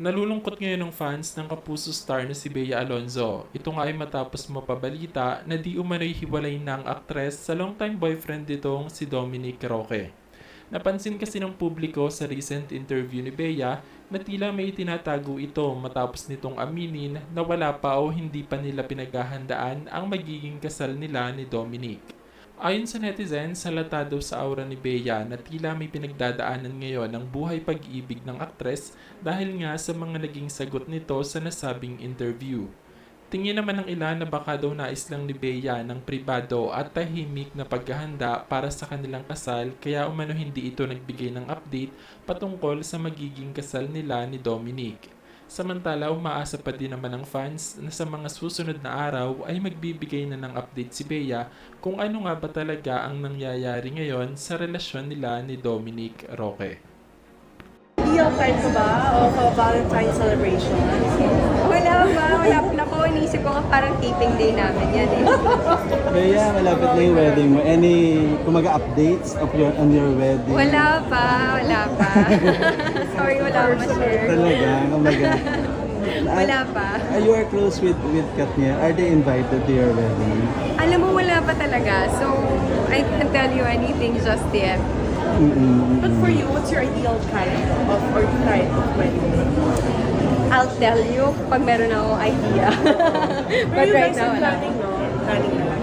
Nalulungkot ngayon ng fans ng kapuso star na si Bea Alonzo. Ito nga ay matapos mapabalita na di umano'y hiwalay ng aktres sa longtime boyfriend nitong si Dominic Roque. Napansin kasi ng publiko sa recent interview ni Bea na tila may itinatago ito matapos nitong aminin na wala pa o hindi pa nila pinaghahandaan ang magiging kasal nila ni Dominic. Ayon sa netizens, halata daw sa aura ni Bea na tila may pinagdadaanan ngayon ang buhay pag-ibig ng aktres dahil nga sa mga naging sagot nito sa nasabing interview. Tingin naman ng ilan na baka daw nais lang ni Bea ng pribado at tahimik na paghahanda para sa kanilang kasal kaya umano hindi ito nagbigay ng update patungkol sa magiging kasal nila ni Dominic. Samantala, umaasa pa din naman ng fans na sa mga susunod na araw ay magbibigay na ng update si Bea kung ano nga ba talaga ang nangyayari ngayon sa relasyon nila ni Dominic Roque. Ideal time ko ba o Valentine celebration? Wala pa. Naku, inisip ko nga parang taping day namin yan eh. Kaya malapit na yung wedding mo. Any kumaga updates on your wedding? Wala pa. Sorry, wala akong ma-share. Talaga, kumaga. Wala pa. You are close with Katnia. Are they invited to your wedding? Alam mo, wala pa talaga. So, I can't tell you anything just yet. But for you, what's your ideal kind of wedding? I'll tell you pag meron akong idea. Pero But you right guys now, are wala. planning, no? Planning na lang.